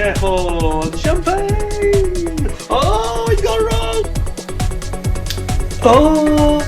Careful! Champagne! Oh, he's got a roll! Oh!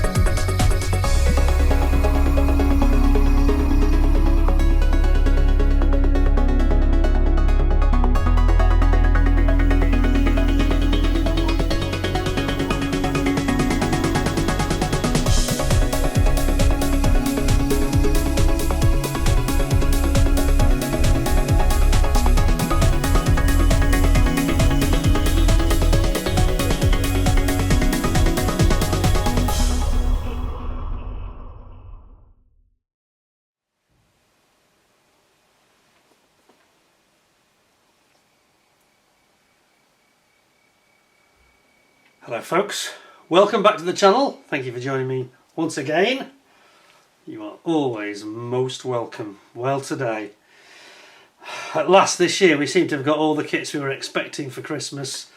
Hello folks, welcome back to the channel. Thank you for joining me once again. You are always most welcome. Well, today, at last this year, we seem to have got all the kits we were expecting for Christmas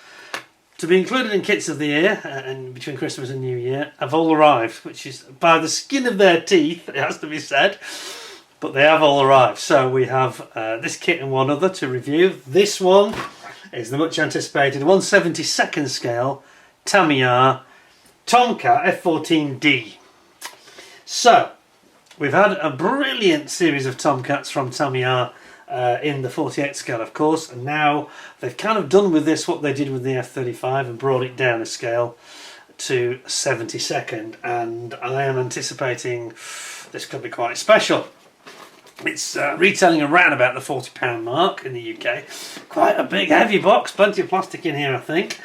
to be included in kits of the year, and between Christmas and New Year have all arrived, which is by the skin of their teeth, it has to be said, but they have all arrived. So we have this kit and one other to review. This one is the much anticipated 1/72nd scale Tamiya Tomcat F-14D. So we've had a brilliant series of Tomcats from Tamiya in the 48 scale, of course, and now they've kind of done with this what they did with the F-35 and brought it down a scale to 72nd, and I am anticipating this could be quite special. It's retailing around about the £40 mark in the UK. Quite a big heavy box, plenty of plastic in here I think.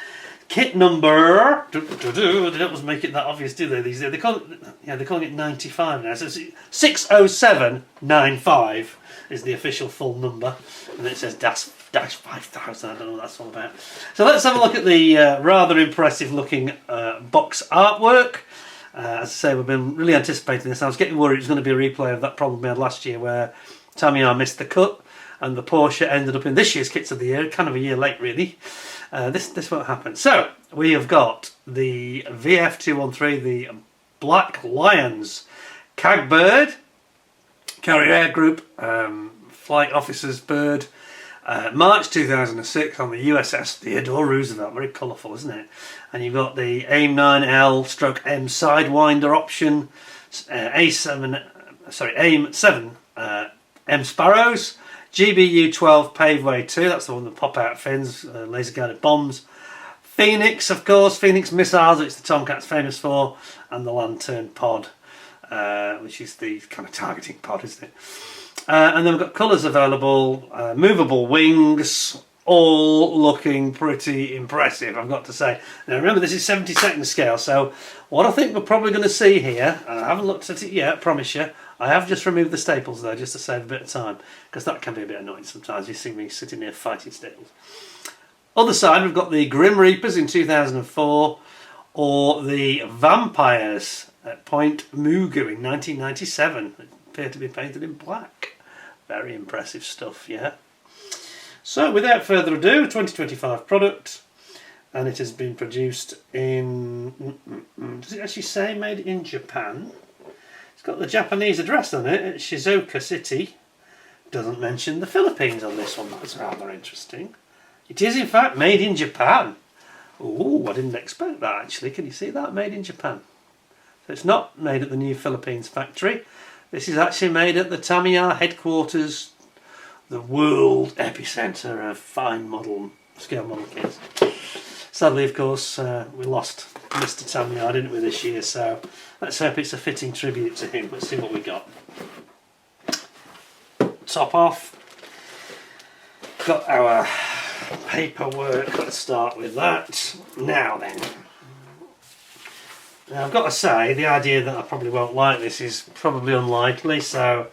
Kit number, they don't always make it that obvious, do they? They call it, yeah, they're calling it 95 now. So 60795 is the official full number, and it says dash 5000. I don't know what that's all about. So let's have a look at the rather impressive looking box artwork. As I say, we've been really anticipating this. I was getting worried it was going to be a replay of that problem we had last year, where Tamiya missed the cut, and the Porsche ended up in this year's kits of the year, kind of a year late really. This won't happen. So we have got the VF213, the Black Lions CAG bird, Carrier Air Group Flight Officers bird, March 2006 on the USS Theodore Roosevelt. Very colourful, isn't it? And you've got the AIM 9L stroke M Sidewinder option, AIM 7 M Sparrows, GBU-12 Paveway 2, that's the one with pop-out fins, laser guided bombs. Phoenix, of course, Phoenix missiles, which the Tomcat's famous for, and the Lantern pod, which is the kind of targeting pod, isn't it? And then we've got colours available, movable wings, all looking pretty impressive, I've got to say. Now remember, this is 72nd scale, so what I think we're probably going to see here, and I haven't looked at it yet, I promise you, I have just removed the staples though, just to save a bit of time, because that can be a bit annoying sometimes. You see me sitting there fighting staples. Other side, we've got the Grim Reapers in 2004, or the Vampires at Point Mugu in 1997. They appear to be painted in black. Very impressive stuff, yeah. So without further ado, 2025 product, and it has been produced in, does it actually say made in Japan? It's got the Japanese address on it, it's Shizuoka City. Doesn't mention the Philippines on this one, that's rather interesting. It is in fact made in Japan. Oh, I didn't expect that actually, can you see that? Made in Japan. So it's not made at the new Philippines factory, this is actually made at the Tamiya headquarters, the world epicentre of fine model, scale model kits. Sadly, of course, we lost Mr Tamiya, didn't we, this year, so let's hope it's a fitting tribute to him. Let's see what we got. Top off. Got our paperwork, let's start with that. Now then. Now I've got to say, the idea that I probably won't like this is probably unlikely, so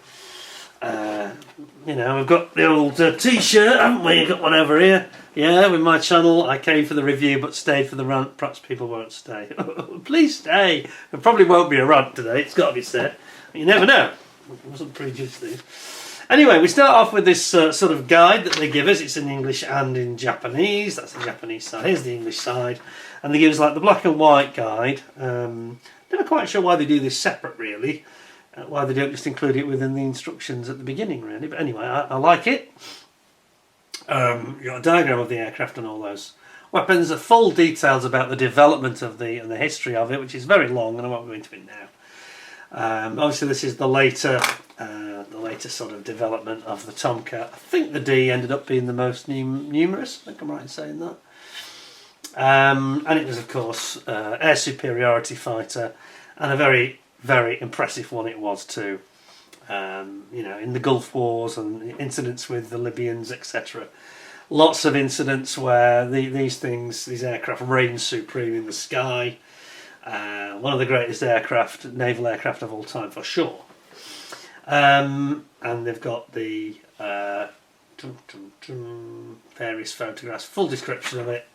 you know, we've got the old t-shirt, haven't we? Got one over here. Yeah, with my channel, I came for the review but stayed for the rant. Perhaps people won't stay. Please stay. There probably won't be a rant today, it's got to be said. You never know. I wasn't prejudiced these. Anyway, we start off with this sort of guide that they give us. It's in English and in Japanese. That's the Japanese side. Here's the English side. And they give us like the black and white guide. Never quite sure why they do this separate, really. Why they don't just include it within the instructions at the beginning, really. But anyway, I like it. You've got a diagram of the aircraft and all those weapons, full details about the development of and the history of it, which is very long, and I won't go into it now. Obviously, this is the later sort of development of the Tomcat. I think the D ended up being the most numerous. I think I'm right in saying that. And it was, of course, air superiority fighter, and a very, very impressive one it was too. You know, in the Gulf Wars and incidents with the Libyans, etc. Lots of incidents where these aircraft reigned supreme in the sky. One of the greatest naval aircraft of all time for sure. And they've got the various photographs, full description of it.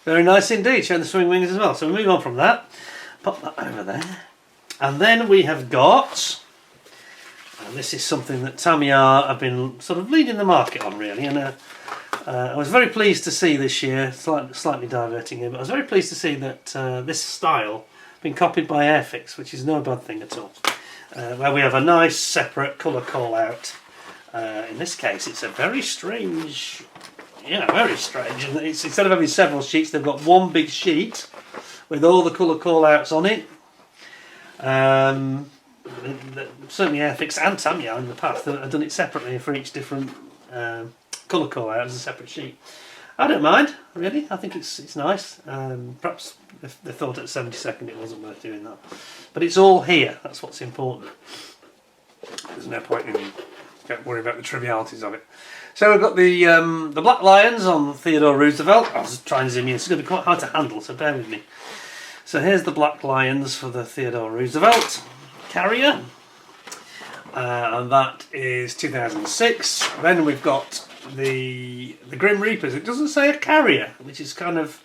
Very nice indeed, showing the swing wings as well. So we move on from that, pop that over there. And then we have got, and this is something that Tamiya have been sort of leading the market on really, and I was very pleased to see this year, slightly diverting here, but I was very pleased to see that this style been copied by Airfix, which is no bad thing at all. Where we have a nice separate colour call out. In this case, it's a very strange, very strange. And instead of having several sheets, they've got one big sheet with all the colour call outs on it. Certainly Airfix and Tamiya in the past have done it separately for each different colour call out as a separate sheet. I don't mind, really. I think it's nice. Perhaps if they thought at 72nd it wasn't worth doing that. But it's all here, that's what's important. There's no point in worrying about the trivialities of it. So we've got the Black Lions on Theodore Roosevelt. I was trying to zoom in, it's going to be quite hard to handle, so bear with me. So here's the Black Lions for the Theodore Roosevelt carrier. And that is 2006. Then we've got the Grim Reapers. It doesn't say a carrier, which is kind of,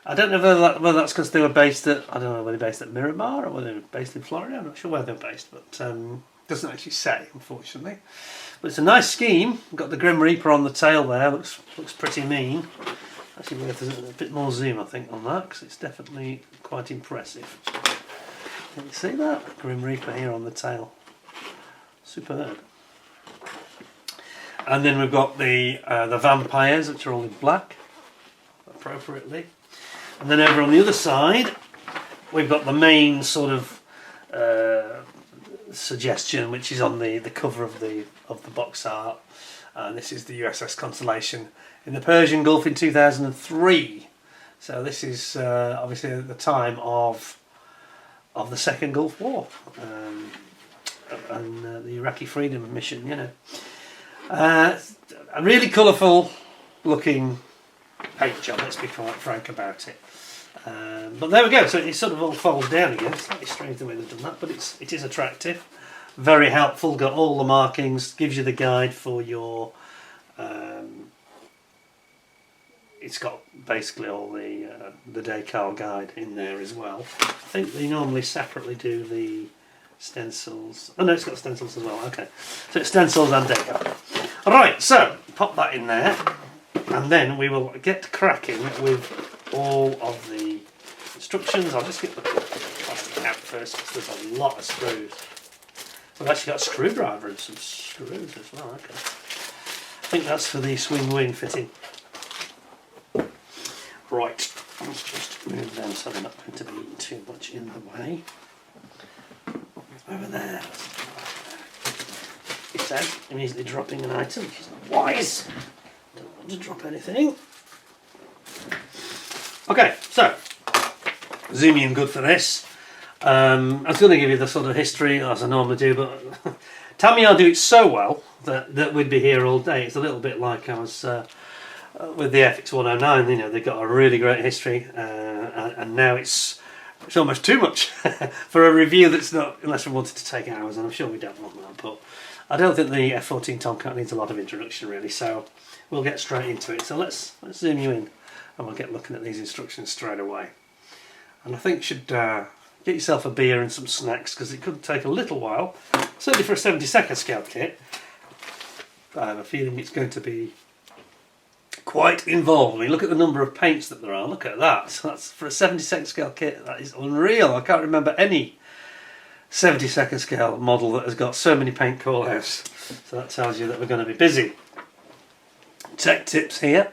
I don't know whether that's because they were based at, I don't know whether they're based at Miramar or whether they're based in Florida. I'm not sure where they're based, but doesn't actually say, unfortunately. But it's a nice scheme. We've got the Grim Reaper on the tail there. Looks pretty mean. Actually worth a bit more zoom, I think, on that, because it's definitely quite impressive. Can you see that? Grim Reaper here on the tail. Superb. And then we've got the vampires, which are all in black, appropriately. And then over on the other side, we've got the main sort of suggestion, which is on the cover of the box art. And this is the USS Constellation in the Persian Gulf in 2003. So this is obviously at the time of the Second Gulf War and the Iraqi freedom mission, you know. A really colourful looking paint job, let's be quite frank about it. But there we go, so it sort of all folds down again. Slightly strange the way they've done that, but it is attractive. Very helpful, got all the markings, gives you the guide for your... it's got basically all the decal guide in there as well. I think they normally separately do the stencils. Oh no, it's got stencils as well, okay. So it's stencils and decal. Alright, so pop that in there, and then we will get cracking with all of the instructions. I'll just get the plastic out first because there's a lot of screws. We've actually got a screwdriver and some screws as well, okay. I think that's for the swing wing fitting. Right, let's just move them so they're not going to be too much in the way. Over there. It says immediately dropping an item, which is not wise. Don't want to drop anything. Okay, so zooming in good for this. I was going to give you the sort of history as I normally do, but Tamiya do it so well that we'd be here all day. It's a little bit like I was with the FX109. You know, they've got a really great history, and now it's almost too much for a review that's not, unless we wanted to take hours, and I'm sure we don't want that. But I don't think the F-14 Tomcat needs a lot of introduction really, so we'll get straight into it. So let's zoom you in, and we'll get looking at these instructions straight away. And I think you should get yourself a beer and some snacks, because it could take a little while, certainly for a 72nd scale kit. I have a feeling it's going to be quite involved. I mean, look at the number of paints that there are. Look at that. That's for a 72nd scale kit. That is unreal. I can't remember any 72nd scale model that has got so many paint call outs. So that tells you that we're going to be busy. tech tips here,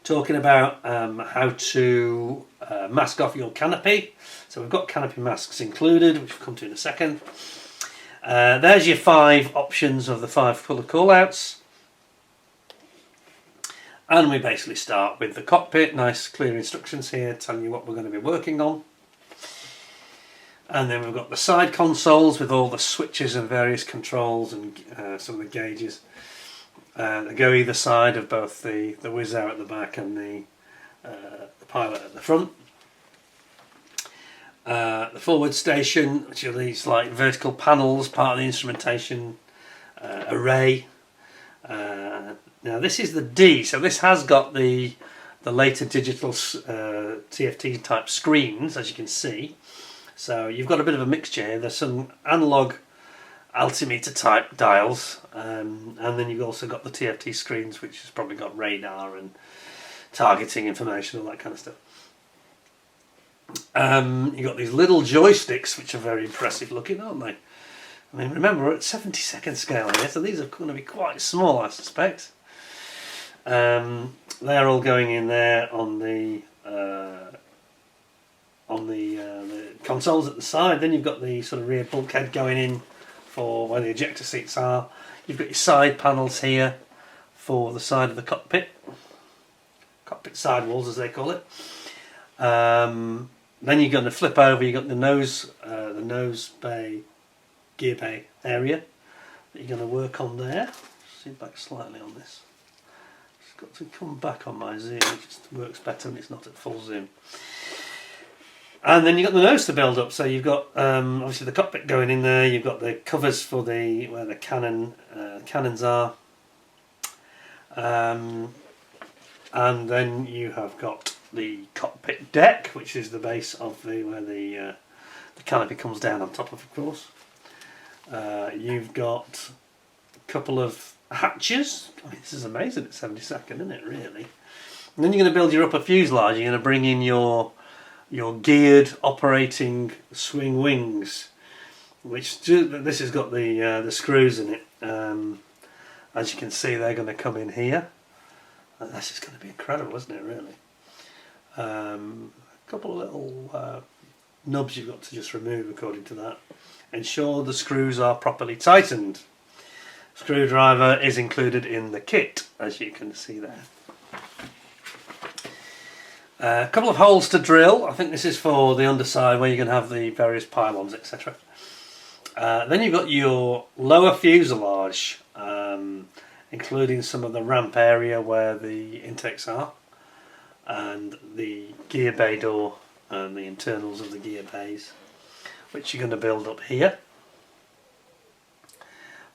talking about how to mask off your canopy. So we've got canopy masks included, which we'll come to in a second. There's your 5 options of the 5 colour callouts. And we basically start with the cockpit, nice clear instructions here telling you what we're going to be working on. And then we've got the side consoles with all the switches and various controls and some of the gauges that go either side of both the whiz out at the back and the pilot at the front. The forward station, which are these like vertical panels, part of the instrumentation array. Now this is the D, so this has got the later digital TFT type screens, as you can see. So you've got a bit of a mixture here. There's some analog altimeter type dials, and then you've also got the TFT screens, which has probably got radar and targeting information, all that kind of stuff. You've got these little joysticks, which are very impressive looking, aren't they? I mean, remember, we're at 70-second scale here, so these are going to be quite small, I suspect. They're all going in there on the consoles at the side. Then you've got the sort of rear bulkhead going in for where the ejector seats are. You've got your side panels here for the side of the cockpit sidewalls, as they call it. Then you're going to flip over. You've got the nose bay, gear bay area that you're going to work on there. See back slightly on this. It's got to come back on my zoom. It just works better when it's not at full zoom. And then you've got the nose to build up. So you've got obviously the cockpit going in there. You've got the covers for where the cannons are. And then you have got the cockpit deck, which is the base of where the canopy comes down on top of course. You've got a couple of hatches. I mean, this is amazing at 70-second, isn't it, really? And then you're going to build your upper fuselage. You're going to bring in your geared operating swing wings, which this has got the screws in it. As you can see, they're going to come in here. And this is going to be incredible, isn't it, really? A couple of little nubs you've got to just remove according to that. Ensure the screws are properly tightened. Screwdriver is included in the kit, as you can see there. A couple of holes to drill. I think this is for the underside where you're going to have the various pylons, etc. Then you've got your lower fuselage, including some of the ramp area where the intakes are, and the gear bay door and the internals of the gear bays, which you're going to build up here.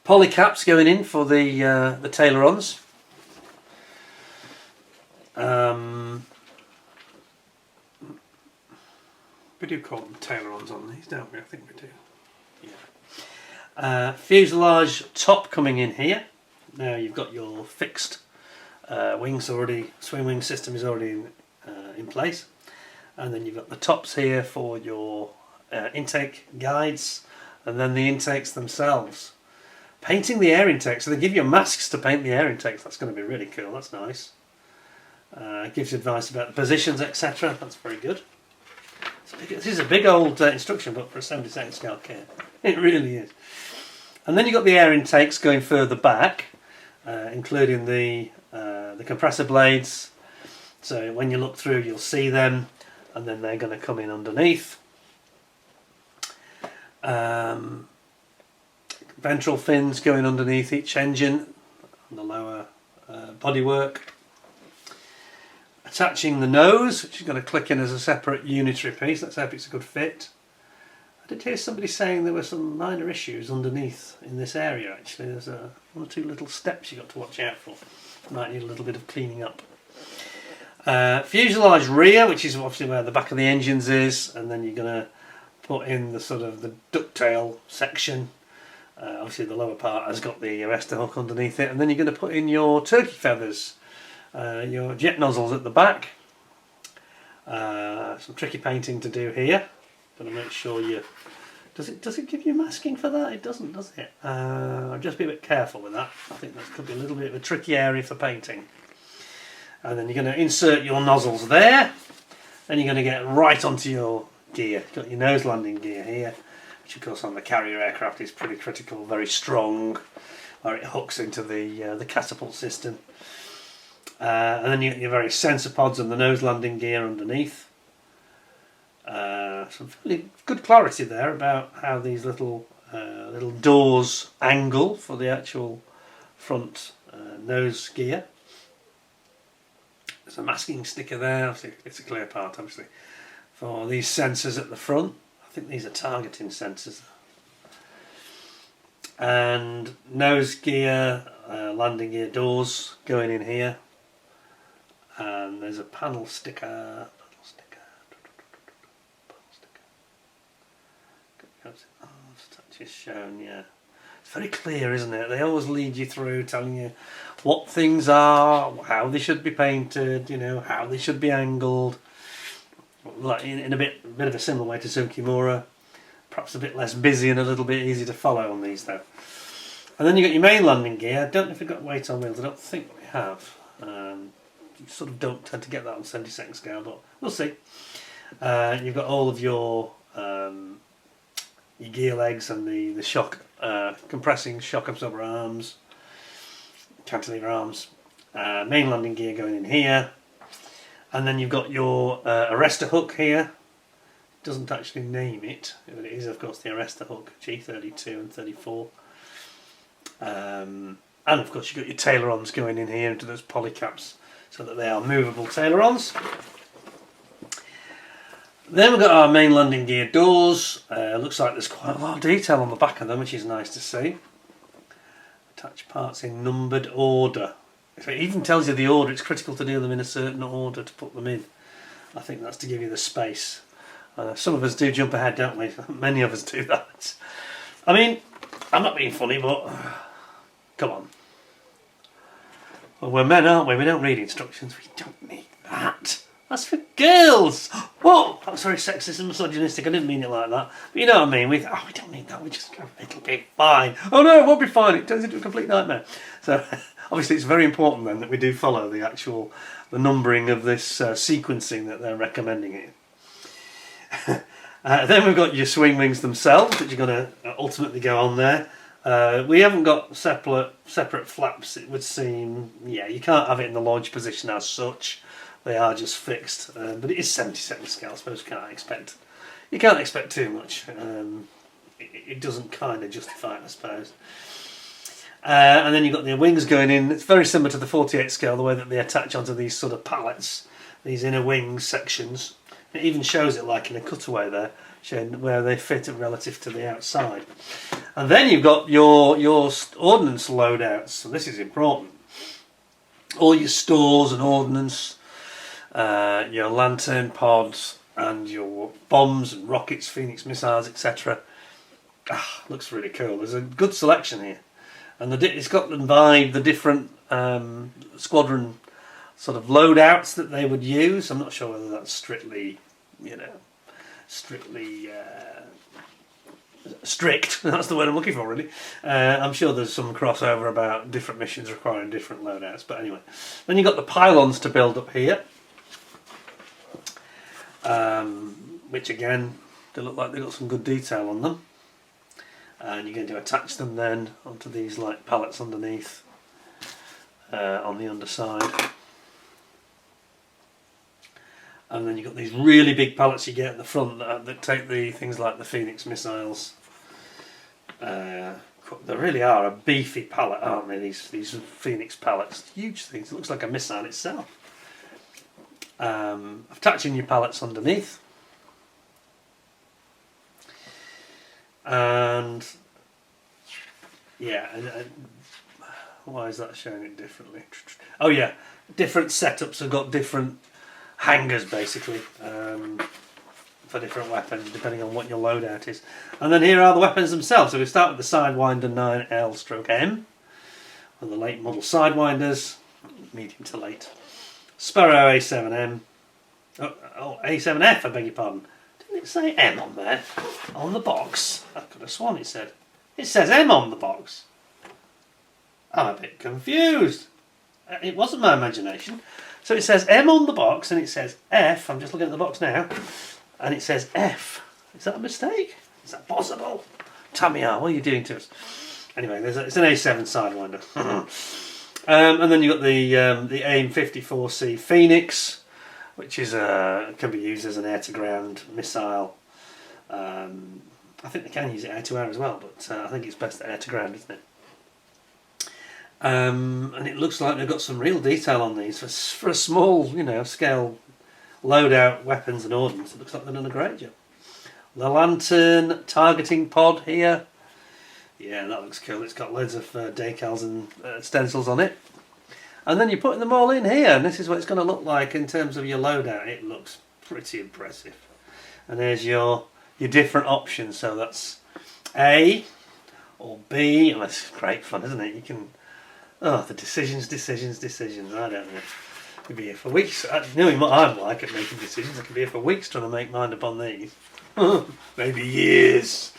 Poly caps going in for the tailerons. We do call them tailerons on these, don't we? I think we do. Yeah. Fuselage top coming in here. Now you've got your fixed wings already. Swing wing system is already in place, and then you've got the tops here for your intake guides, and then the intakes themselves. Painting the air intakes, so they give you masks to paint the air intakes. That's going to be really cool. That's nice. It gives you advice about the positions, etc. That's very good. This is a big old instruction book for a 70-second scale kit. It really is. And then you've got the air intakes going further back, including the compressor blades. So when you look through, you'll see them, and then they're going to come in underneath. Ventral fins going underneath each engine on the lower bodywork. Attaching the nose, which is going to click in as a separate unitary piece. Let's hope it's a good fit. I did hear somebody saying there were some minor issues underneath in this area actually. There's one or two little steps you've got to watch out for. Might need a little bit of cleaning up. Fuselage rear, which is obviously where the back of the engines is, and then you're going to put in the sort of the ducktail section. Obviously the lower part has got the arrestor hook underneath it, and then you're going to put in your turkey feathers, your jet nozzles at the back. Some tricky painting to do here. Got to make sure you... Does it give you masking for that? It doesn't, does it? Just be a bit careful with that. I think that could be a little bit of a tricky area for painting. And then you're going to insert your nozzles there. Then you're going to get right onto your gear. You've got your nose landing gear here, which of course on the carrier aircraft is pretty critical, very strong, where it hooks into the catapult system. And then you get your various sensor pods and the nose landing gear underneath. Some fairly good clarity there about how these little doors angle for the actual front nose gear. There's a masking sticker there, it's a clear part obviously, for these sensors at the front. I think these are targeting sensors. And nose gear, landing gear doors going in here. And there's a panel sticker. Touch is shown, yeah. It's very clear, isn't it? They always lead you through telling you what things are, how they should be painted, you know, how they should be angled. Like in a bit of a similar way to Tsukimura. Perhaps a bit less busy and a little bit easy to follow on these though. And then you've got your main landing gear. I don't know if we've got weight on wheels. I don't think we have. You sort of don't tend to get that on 72nd scale, but we'll see. You've got all of your gear legs and the shock compressing shock absorber arms, cantilever arms, main landing gear going in here, and then you've got your arrestor hook here. It doesn't actually name it, but it is of course the arrestor hook G32 and 34. And of course you've got your tailerons going in here into those polycaps so that they are movable tailerons. Then we've got our main landing gear doors. Looks like there's quite a lot of detail on the back of them, which is nice to see. Attach parts in numbered order. If it even tells you the order, it's critical to do them in a certain order to put them in. I think that's to give you the space. Some of us do jump ahead, don't we? Many of us do that. I mean, I'm not being funny, but come on. Well, we're men, aren't we? We don't read instructions. We don't need that. That's for girls. Whoa, that was very sexist and misogynistic. I didn't mean it like that. But you know what I mean. We don't need that. We just go, it'll be fine. Oh no, it won't be fine. It turns into a complete nightmare. So obviously it's very important then that we do follow the numbering of this sequencing that they're recommending here. Then we've got your swing wings themselves, which are going to ultimately go on there. We haven't got separate flaps, it would seem. Yeah, you can't have it in the launch position as such. They are just fixed, but it is 72nd scale. I suppose you can't expect too much. It doesn't kind of justify it, I suppose. And then you've got the wings going in. It's very similar to the 48 scale, the way that they attach onto these sort of pallets, these inner wing sections. It even shows it like in a cutaway there, showing where they fit relative to the outside. And then you've got your ordnance loadouts. So this is important. All your stores and ordnance. Your lantern pods and your bombs and rockets, Phoenix missiles, etc. Looks really cool. There's a good selection here, and it's got them by the different squadron sort of loadouts that they would use. I'm not sure whether that's strictly strict. That's the word I'm looking for, really. I'm sure there's some crossover about different missions requiring different loadouts. But anyway, then you've got the pylons to build up here. Which again, they look like they've got some good detail on them, and you're going to attach them then onto these like pallets underneath on the underside, and then you've got these really big pallets you get at the front that take the things like the Phoenix missiles. They really are a beefy pallet, aren't they? These Phoenix pallets, huge things. It looks like a missile itself. Attaching your pallets underneath, and yeah, why is that showing it differently? Oh yeah, different setups have got different hangers basically for different weapons depending on what your loadout is. And then here are the weapons themselves. So we start with the Sidewinder 9L/M, and the late model Sidewinders, medium to late. Sparrow A7M, A7F, I beg your pardon. Didn't it say M on there? On the box? I could have sworn it said. It says M on the box. I'm a bit confused. It wasn't my imagination. So it says M on the box and it says F. I'm just looking at the box now, and it says F. Is that a mistake? Is that possible? Tamiya, what are you doing to us? Anyway, it's an A7 Sidewinder. And then you've got the AIM 54C Phoenix, which is can be used as an air-to-ground missile. I think they can use it air-to-air as well, but I think it's best air-to-ground, isn't it? And it looks like they've got some real detail on these for a small, scale loadout weapons and ordnance. It looks like they've done a great job. The lantern targeting pod here. Yeah, that looks cool. It's got loads of decals and stencils on it. And then you're putting them all in here, and this is what it's going to look like in terms of your loadout. It looks pretty impressive. And there's your different options. So that's A or B. Oh, that's great fun, isn't it? You can... Oh, the decisions. I don't know. I could be here for weeks. Knowing what I'm like at making decisions, I could be here for weeks trying to make mind up on these. Maybe years.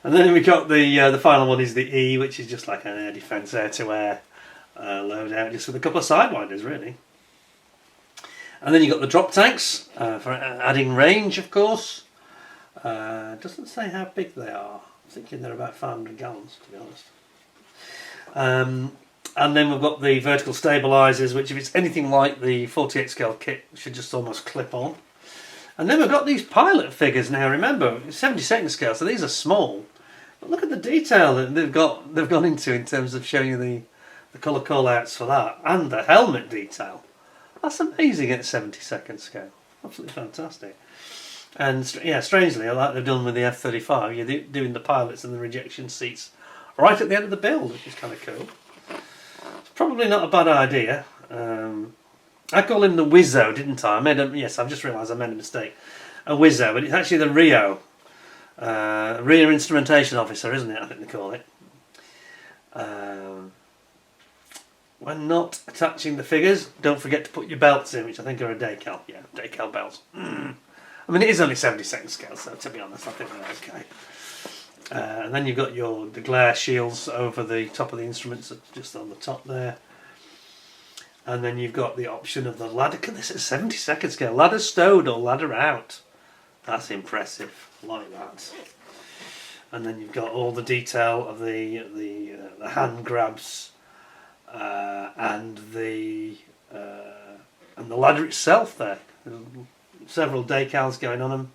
And then we got the final one is the E, which is just like an air defence, air-to-air loadout, just with a couple of sidewinders, really. And then you got the drop tanks for adding range, of course. Doesn't say how big they are. I'm thinking they're about 500 gallons, to be honest. And then we've got the vertical stabilisers, which if it's anything like the 48 scale kit, should just almost clip on. And then we've got these pilot figures now. Remember, it's 72nd scale, so these are small. But look at the detail that they've gone into in terms of showing you the colour call-outs for that, and the helmet detail. That's amazing at 72nd scale. Absolutely fantastic. And yeah, strangely, like they've done with the F-35, you're doing the pilots and the rejection seats right at the end of the build, which is kind of cool. It's probably not a bad idea. I call him the Wizzo, didn't I? Yes, I've just realised I made a mistake. A Wizzo, but it's actually the Rio. Rear Instrumentation Officer, isn't it? I think they call it. When not attaching the figures, don't forget to put your belts in, which I think are a decal. Yeah, decal belts. I mean, it is only 72nd scale, so to be honest, I think they're okay. And then you've got the glare shields over the top of the instruments, just on the top there. And then you've got the option of the ladder. This is 72nd scale. Ladder stowed or ladder out. That's impressive. Like that. And then you've got all the detail of the hand grabs and the ladder itself there. There's several decals going on them.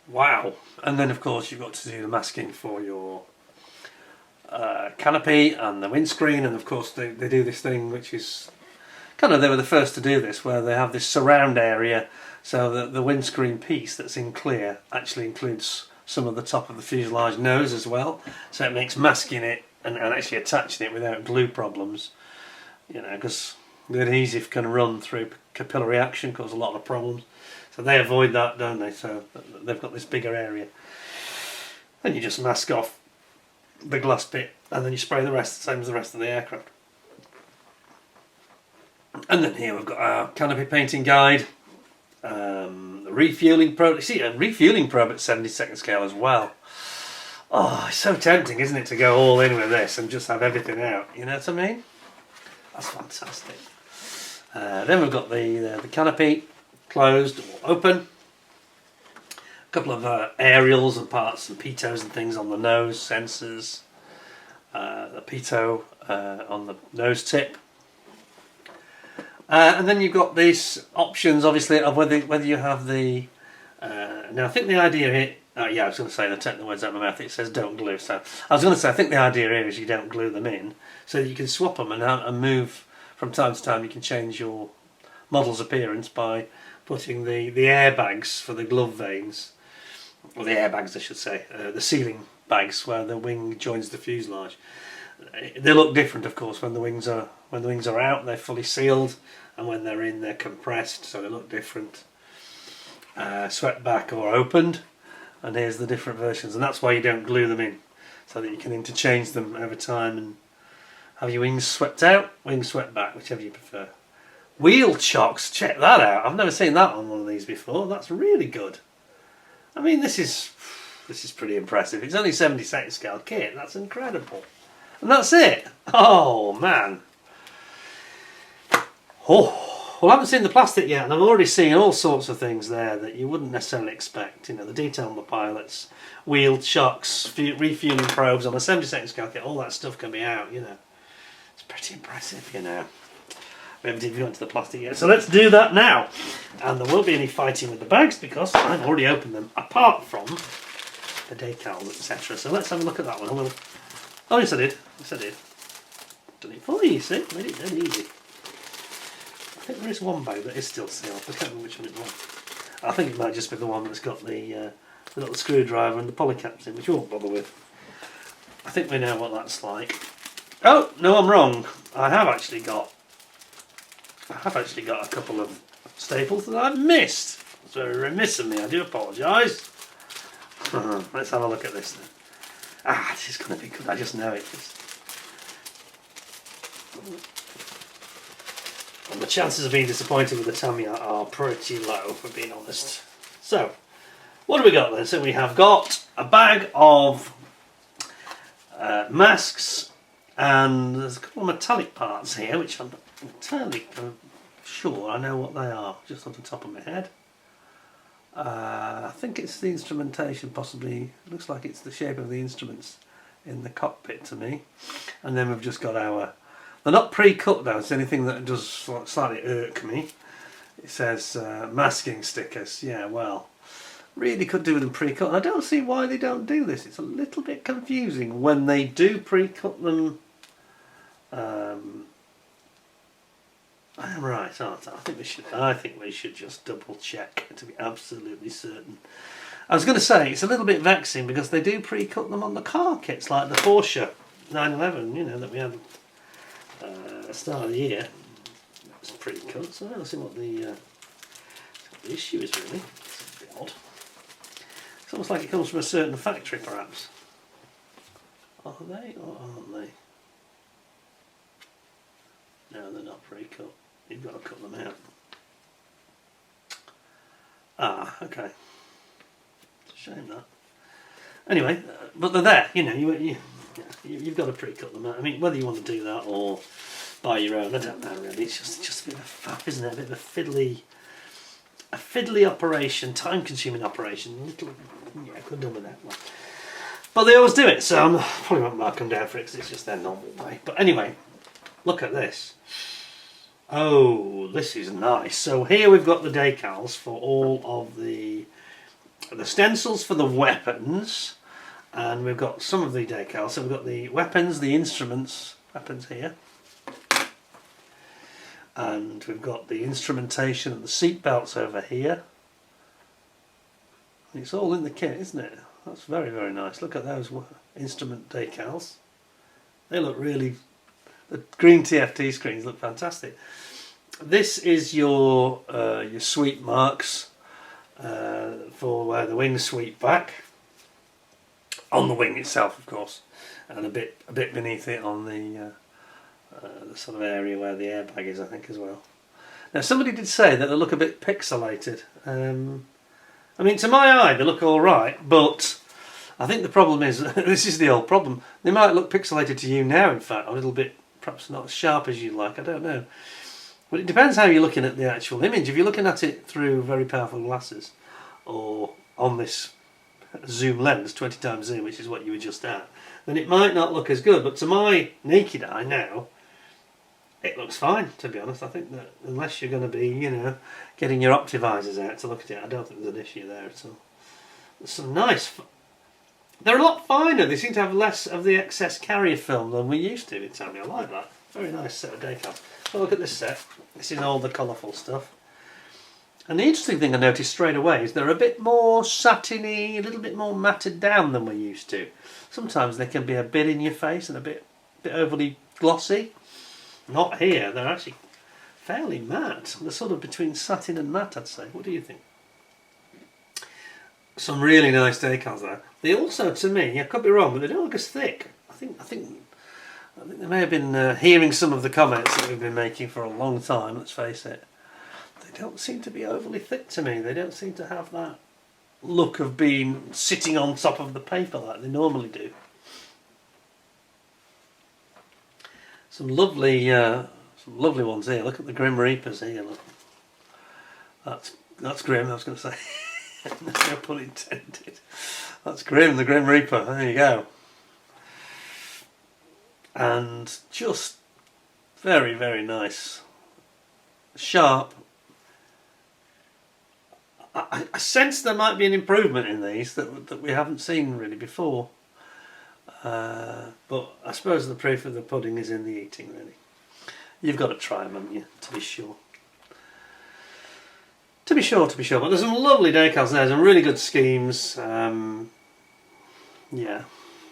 Wow. And then of course you've got to do the masking for your canopy and the windscreen, and of course they do this thing which is kind of, they were the first to do this, where they have this surround area so that the windscreen piece that's in clear actually includes some of the top of the fuselage nose as well, so it makes masking it and actually attaching it without glue problems, because the adhesive can run through capillary action, cause a lot of problems, so they avoid that, don't they? So they've got this bigger area. Then you just mask off the glass bit and then you spray the rest, same as the rest of the aircraft. And then here we've got our canopy painting guide, the refueling probe. See, a refueling probe at 72nd scale as well. Oh, it's so tempting, isn't it, to go all in with this and just have everything out, you know what I mean? That's fantastic. Then we've got the canopy closed or open. A couple of aerials and parts and pitos and things on the nose, sensors, the pitot on the nose tip. And then you've got these options, obviously, of whether you have the... now, I think the idea here... yeah, I was going to say, they're taking the words out of my mouth. It says don't glue. So I was going to say, I think the idea here is you don't glue them in, so that you can swap them and move from time to time. You can change your model's appearance by putting the airbags for the glove vanes, or the airbags, I should say, the sealing bags where the wing joins the fuselage. They look different, of course, when the wings are out. They're fully sealed, and when they're in, they're compressed, so they look different. Swept back or opened, and here's the different versions, and that's why you don't glue them in, so that you can interchange them over time and have your wings swept out, wings swept back, whichever you prefer. Wheel chocks, check that out. I've never seen that on one of these before. That's really good. I mean, this is pretty impressive. It's only 72nd scale kit. That's incredible. And that's it. Oh man. Oh, well, I haven't seen the plastic yet, and I've already seen all sorts of things there that you wouldn't necessarily expect. You know, the detail on the pilots, wheel shocks, refueling probes on a 72nd scale kit, all that stuff can be out, you know. It's pretty impressive, you know. We haven't even got into the plastic yet, so let's do that now. And there won't be any fighting with the bags because I've already opened them, apart from the decals, etc. So let's have a look at that one. Oh, yes I did. Yes I did. Done it for you, you see. Made it dead easy. I think there is one bag that is still sealed. I can't remember which one it was. I think it might just be the one that's got the little screwdriver and the polycaps in, which we won't bother with. I think we know what that's like. Oh, no, I'm wrong. I have actually got a couple of staples that I've missed. It's very remiss of me, I do apologise. Let's have a look at this then. Ah, this is going to be good, I just know it. And the chances of being disappointed with the Tamiya are pretty low, for being honest. So, what have we got then? So we have got a bag of masks, and there's a couple of metallic parts here, which I'm not entirely sure I know what they are, just off the top of my head. I think it's the instrumentation, possibly. It looks like it's the shape of the instruments in the cockpit to me. And then we've just got our... They're not pre-cut though, it's anything that does slightly irk me. It says masking stickers. Yeah, well, really could do with them pre-cut. And I don't see why they don't do this. It's a little bit confusing when they do pre-cut them. I am right, aren't I? I think we should just double check to be absolutely certain. I was going to say it's a little bit vexing because they do pre-cut them on the car kits, like the Porsche 911, you know, that we had at the start of the year. It's pre-cut, so let's see what the issue is really. It's a bit odd. It's almost like it comes from a certain factory, perhaps. Are they or aren't they? No, they're not pre-cut. You've got to cut them out. Ah, okay. It's a shame that. Anyway, but they're there. You know, you've got to pre-cut them out. I mean, whether you want to do that or buy your own, I don't know really. It's just a bit of a faff, isn't it? A bit of a fiddly operation, time-consuming operation. Yeah, could have done with that one. But they always do it, so I probably won't mark them down for it because it's just their normal way. But anyway, look at this. Oh, this is nice. So here we've got the decals for all of the stencils for the weapons, and we've got some of the decals. So we've got the weapons, the instruments, weapons here, and we've got the instrumentation and the seat belts over here. It's all in the kit, isn't it? That's very, very nice. Look at those instrument decals. They look really... The green TFT screens look fantastic. This is your sweep marks for where the wings sweep back, on the wing itself, of course, and a bit beneath it on the sort of area where the airbag is, I think, as well. Now, somebody did say that they look a bit pixelated. I mean, to my eye, they look all right, but I think the problem is this is the old problem. They might look pixelated to you now, in fact, a little bit. Perhaps not as sharp as you'd like, I don't know. But it depends how you're looking at the actual image. If you're looking at it through very powerful glasses or on this zoom lens, 20 times zoom, which is what you were just at, then it might not look as good. But to my naked eye now, it looks fine, to be honest. I think that unless you're going to be, you know, getting your optivisors out to look at it, I don't think there's an issue there at all. There's some nice... They're a lot finer. They seem to have less of the excess carrier film than we used to in Tamiya. I like that. Very nice set of decals. So look at this set. This is all the colourful stuff. And the interesting thing I noticed straight away is they're a bit more satiny, a little bit more matted down than we're used to. Sometimes they can be a bit in your face and a bit overly glossy. Not here. They're actually fairly matte. They're sort of between satin and matte, I'd say. What do you think? Some really nice decals there. They also, to me, I could be wrong, but they don't look as thick. I think they may have been hearing some of the comments that we've been making for a long time. Let's face it. They don't seem to be overly thick to me. They don't seem to have that look of being sitting on top of the paper like they normally do. Some lovely ones here. Look at the Grim Reapers here. Look, that's grim. I was going to say, no pun intended. That's grim. The Grim Reaper. There you go. And just very, very nice, sharp. I sense there might be an improvement in these that we haven't seen really before. But I suppose the proof of the pudding is in the eating, really. You've got to try them, haven't you, to be sure. To be sure. But there's some lovely decals there, some really good schemes. Yeah,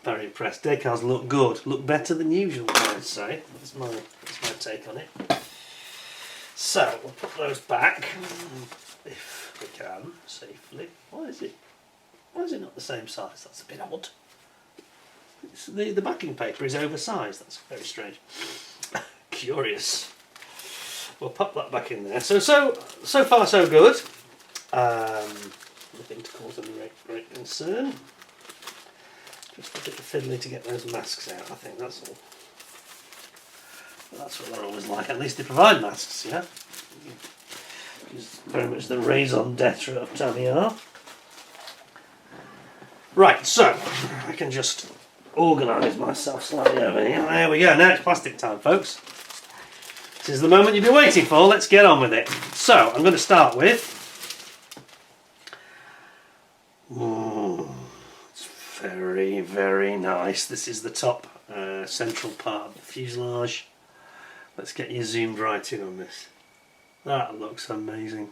very impressed. Decals look good, look better than usual, I'd say. That's my take on it. So, we'll put those back, if we can, safely. Why is it not the same size? That's a bit odd. The backing paper is oversized. That's very strange. Curious. We'll pop that back in there. So far so good. Nothing to cause any great concern. Just a bit of fiddly to get those masks out. I think that's all. But that's what they're always like. At least they provide masks, yeah. It's very much the raison d'etre of Tamiya. Right, so I can just organise myself slightly over here. There we go. Now it's plastic time, folks. This is the moment you've been waiting for. Let's get on with it. So I'm going to start with. It's very, very nice. This is the top central part of the fuselage. Let's get you zoomed right in on this. That looks amazing.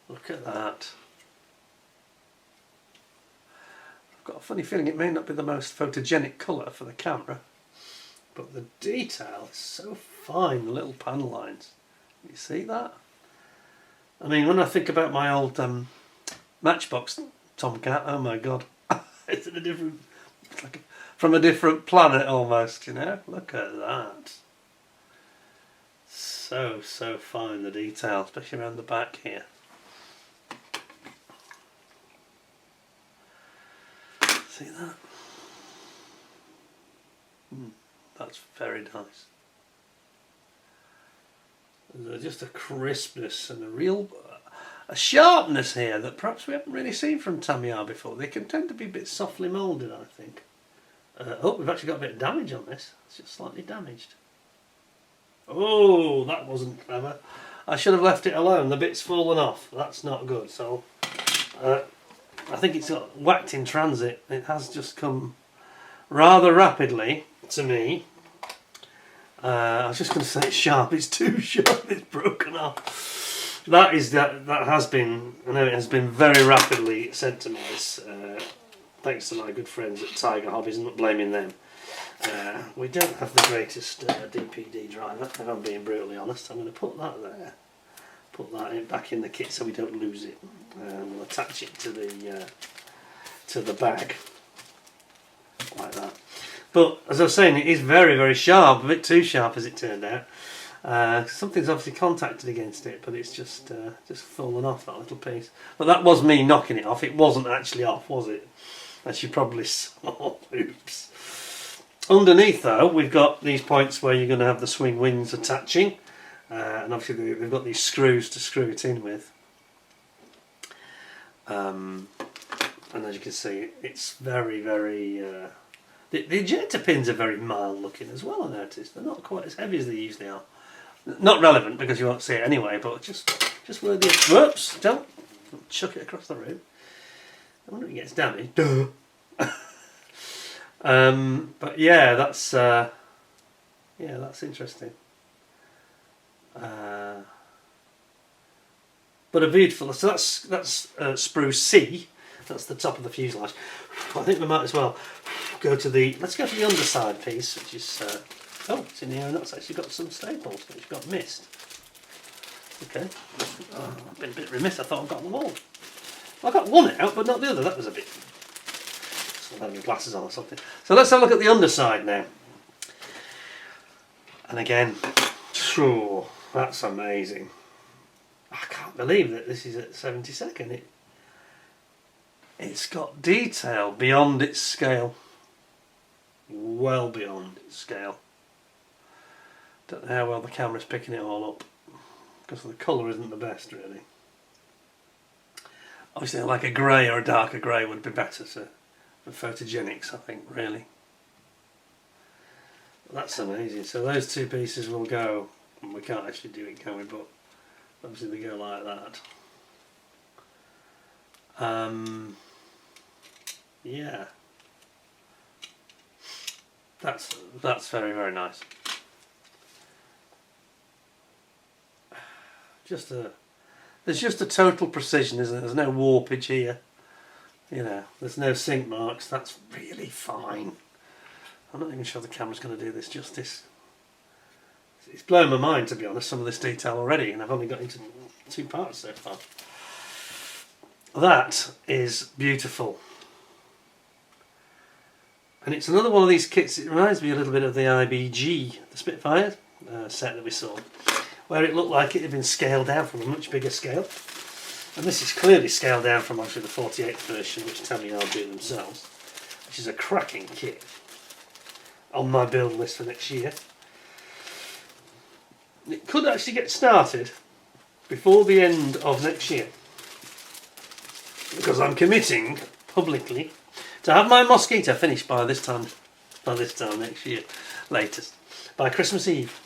Look at that. I've got a funny feeling it may not be the most photogenic colour for the camera, but the detail is so fine, the little panel lines. You see that? I mean, when I think about my old Matchbox Tomcat, oh my god, it's in a different, it's like from a different planet almost, you know? Look at that. So fine, the detail, especially around the back here. See that? That's very nice. There's just a crispness and a sharpness here that perhaps we haven't really seen from Tamiya before. They can tend to be a bit softly moulded, I think. Oh, we've actually got a bit of damage on this. It's just slightly damaged. Oh, that wasn't clever. I should have left it alone. The bit's fallen off. That's not good. So, I think it's got whacked in transit. It has just come rather rapidly to me. I was just going to say it's sharp. It's too sharp. It's broken off. That has been. I know it has been very rapidly sent to me. Thanks to my good friends at Tiger Hobbies. I'm not blaming them. We don't have the greatest DPD driver, if I'm being brutally honest. I'm going to put that there. Put that back in the kit so we don't lose it. We'll attach it to the bag like that. But as I was saying, it is very, very sharp. A bit too sharp, as it turned out. Something's obviously contacted against it, but it's just fallen off, that little piece. But that was me knocking it off. It wasn't actually off, was it? As you probably saw. Oops. Underneath, though, we've got these points where you're going to have the swing wings attaching. And obviously they've got these screws to screw it in with. And as you can see, it's very, very... the ejector pins are very mild looking as well, I noticed. They're not quite as heavy as they usually are. Not relevant because you won't see it anyway, but just worthy of... Whoops! Don't chuck it across the room. I wonder if it gets damaged. Duh! But yeah, that's interesting. But a beautiful. So that's sprue C. That's the top of the fuselage. I think we might as well go to the. Let's go to the underside piece, which is. Oh, it's in here, and that's actually got some staples, which got missed. Okay, I've been a bit remiss. I thought I'd got them all. Well, I got one out, but not the other. That was a bit. I've had my glasses on or something. So let's have a look at the underside now. And again, sure, that's amazing. I can't believe that this is at 72nd. It's got detail beyond its scale. Well beyond its scale. Don't know how well the camera's picking it all up, because the colour isn't the best really. Obviously like a grey or a darker grey would be better for photogenics, I think, really. That's amazing. So those two pieces will go, and we can't actually do it, can we? But obviously they go like that. Yeah, that's very, very nice. There's just a total precision, isn't there? There's no warpage here. You know, there's no sink marks. That's really fine. I'm not even sure the camera's going to do this justice. It's blown my mind, to be honest, some of this detail already, and I've only got into 2 parts so far. That is beautiful. And it's another one of these kits. It reminds me a little bit of the IBG, the Spitfire set that we saw, where it looked like it had been scaled down from a much bigger scale. And this is clearly scaled down from actually the 48th version, which Tamiya do themselves, which is a cracking kit. On my build list for next year. It could actually get started before the end of next year, because I'm committing publicly to have my Mosquito finished by this time next year, latest, by Christmas Eve.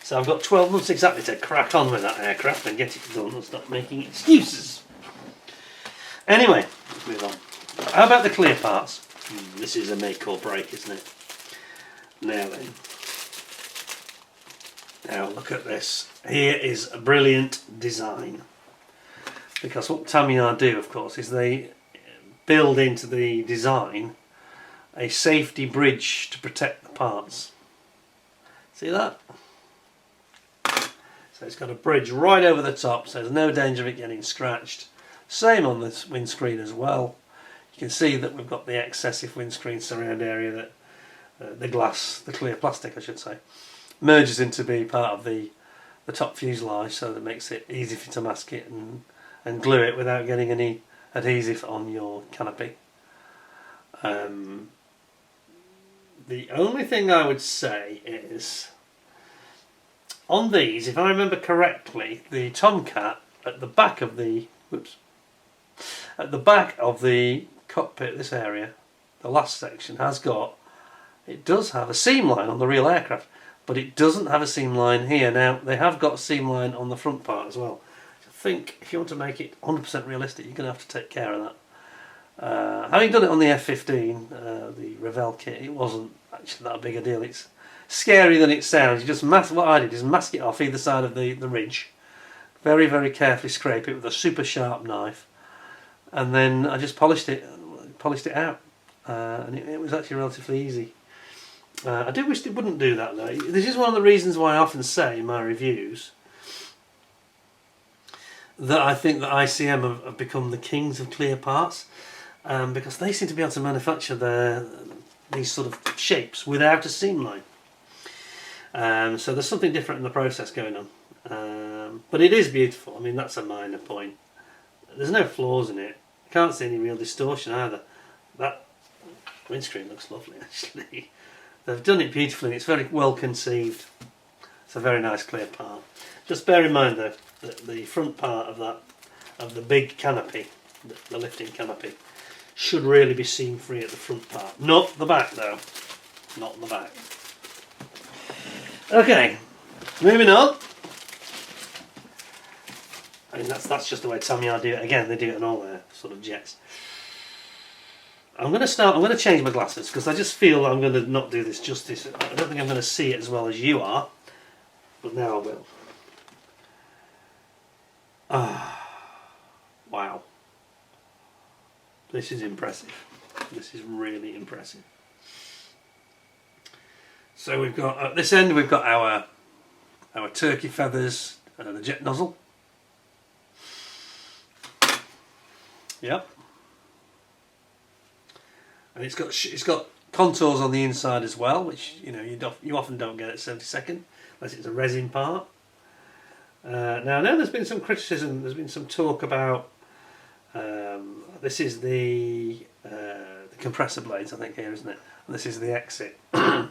So I've got 12 months exactly to crack on with that aircraft and get it done and stop making excuses. Anyway, let's move on. How about the clear parts? This is a make or break, isn't it? Now then. Now look at this. Here is a brilliant design. Because what Tamiya do, of course, is they build into the design a safety bridge to protect the parts. See that? So it's got a bridge right over the top, so there's no danger of it getting scratched. Same on this windscreen as well. You can see that we've got the excessive windscreen surround area that the glass, the clear plastic I should say, merges into be part of the top fuselage, so that makes it easy for you to mask it and glue it without getting any adhesive on your canopy. The only thing I would say is, on these, if I remember correctly, the Tomcat at the back of the cockpit, this area, the last section it does have a seam line on the real aircraft, but it doesn't have a seam line here. Now they have got a seam line on the front part as well. I think if you want to make it 100% realistic, you're going to have to take care of that. Having done it on the F-15, the Revell kit, it wasn't actually that big a deal. It's scarier than it sounds. You just what I did is mask it off either side of the ridge, very, very carefully scrape it with a super sharp knife, and then I just polished it out, and it was actually relatively easy. I do wish they wouldn't do that though. This is one of the reasons why I often say in my reviews that I think that ICM have become the kings of clear parts, because they seem to be able to manufacture these sort of shapes without a seam line. So there's something different in the process going on. But it is beautiful. I mean, that's a minor point. There's no flaws in it. I can't see any real distortion either. That windscreen looks lovely actually. They've done it beautifully. It's very well conceived. It's a very nice clear part. Just bear in mind though that the front part of the big canopy, the lifting canopy, should really be seam free at the front part. Not the back though. Not the back. Okay, moving on. I mean that's just the way Tamiya do it. Again, they do it in all their sort of jets. I'm going to change my glasses because I just feel I'm going to not do this justice. I don't think I'm going to see it as well as you are, but now I will. Wow. This is impressive. This is really impressive. So we've got, at this end we've got our turkey feathers and the jet nozzle. Yep. And it's got contours on the inside as well, which you often don't get at 72nd, unless it's a resin part. Now I know there's been some criticism, there's been some talk about This is the compressor blades, I think, here, isn't it? And this is the exit. There's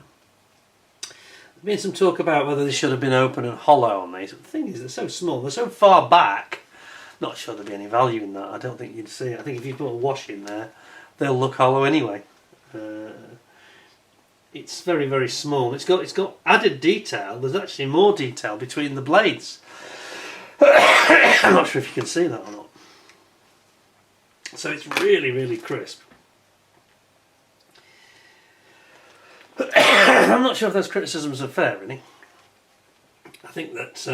been some talk about whether they should have been open and hollow on these. But the thing is, they're so small, they're so far back. Not sure there'd be any value in that. I don't think you'd see it. I think if you put a wash in there, they'll look hollow anyway. It's very, very small. It's got added detail. There's actually more detail between the blades. I'm not sure if you can see that or not. So it's really, really crisp. I'm not sure if those criticisms are fair, really. I think that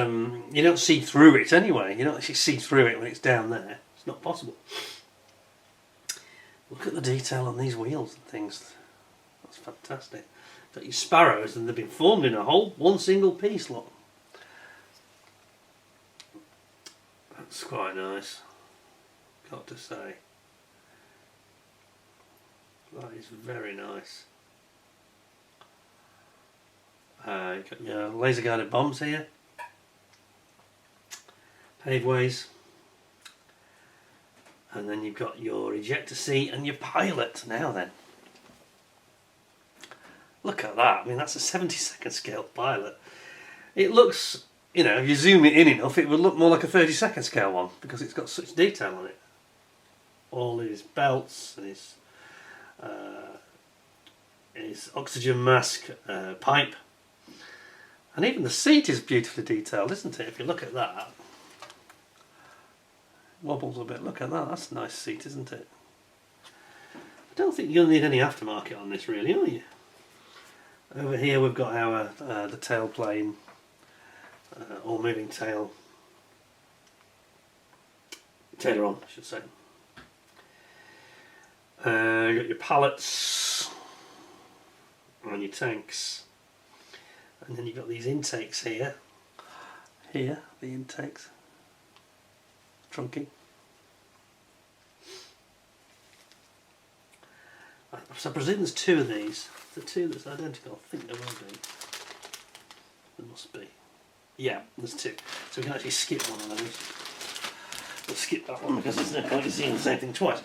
you don't see through it anyway. You don't actually see through it when it's down there. It's not possible. Look at the detail on these wheels and things. That's fantastic. Got your sparrows, and they've been formed in one single piece, look. That's quite nice, got to say. That is very nice. You've got your laser guided bombs here, paveways, and then you've got your ejector seat and your pilot. Now then, look at that. I mean, that's a 72nd scale pilot. It looks, you know, if you zoom it in enough, it would look more like a 32nd scale one because it's got such detail on it. All his belts and his oxygen mask pipe. And even the seat is beautifully detailed, isn't it? If you look at that. Wobbles a bit. Look at that. That's a nice seat, isn't it? I don't think you'll need any aftermarket on this, really, are you? Over here we've got our the tail plane, or moving tail. Tailer-on, I should say. You've got your pallets and your tanks. And then you've got these intakes here. Here, the intakes. Trunking. So I presume there's two of these. The two that's identical, I think there will be. There must be. Yeah, there's two. So we can actually skip one of those. We'll skip that one because there's no point in seeing the same thing twice.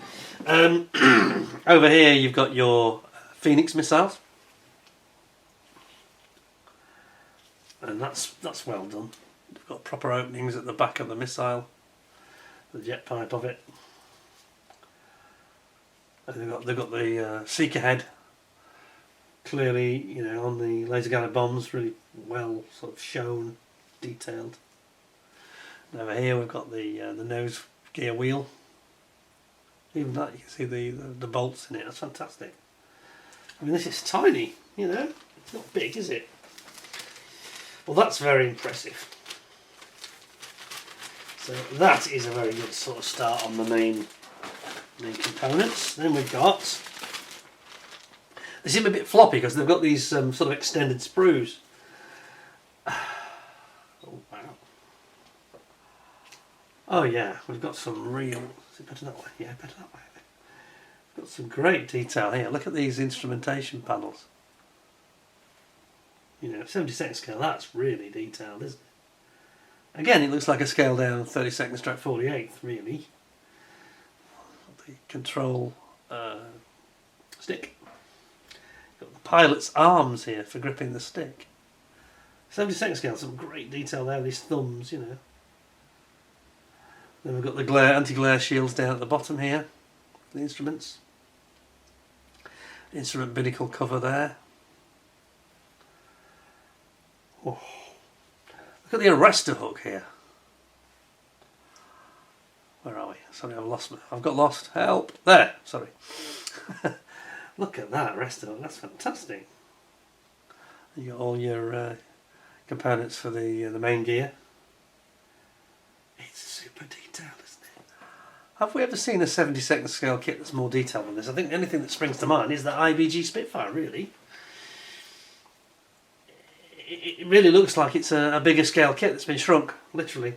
Over here you've got your Phoenix missiles. And that's well done. They've got proper openings at the back of the missile, the jet pipe of it. And they've got the seeker head clearly, you know, on the laser guided bombs, really well sort of shown, detailed. And over here we've got the nose gear wheel. Even that, you can see the bolts in it. That's fantastic. I mean, this is tiny, you know. It's not big, is it? Well, that's very impressive. So that is a very good sort of start on the main components. Then we've got, they seem a bit floppy because they've got these sort of extended sprues. Oh wow. Oh yeah, we've got some real, is it better that way? Yeah, better that way. We've got some great detail here. Look at these instrumentation panels. You know, 72nd scale, that's really detailed, isn't it? Again, it looks like a scale down 32nd stroke 48th, really. The control stick. Got the pilot's arms here for gripping the stick. 72nd scale, some great detail there, these thumbs, you know. Then we've got the anti-glare shields down at the bottom here, the instruments. Instrument binnacle cover there. Oh. Look at the arrestor hook here. Where are we? Sorry, I've got lost. Help! There. Sorry. Look at that arrestor hook. That's fantastic. You got all your components for the main gear. It's super detailed, isn't it? Have we ever seen a 72nd scale kit that's more detailed than this? I think the only thing that springs to mind is that IBG Spitfire, really. It really looks like it's a bigger scale kit that's been shrunk, literally,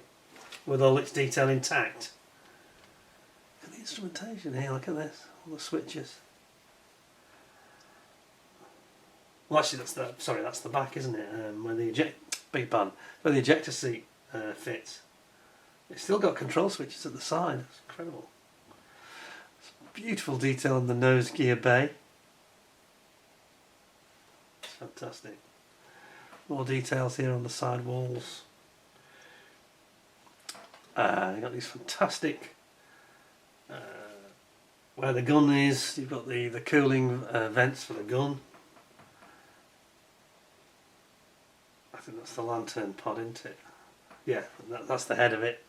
with all its detail intact. Look at the instrumentation here, look at this, all the switches. Well actually that's the back, isn't it, where the where the ejector seat fits. It's still got control switches at the side, it's incredible. Beautiful detail on the nose gear bay. It's fantastic. More details here on the side walls. You've got these fantastic where the gun is. You've got the cooling vents for the gun. I think that's the lantern pod, isn't it? Yeah, that's the head of it.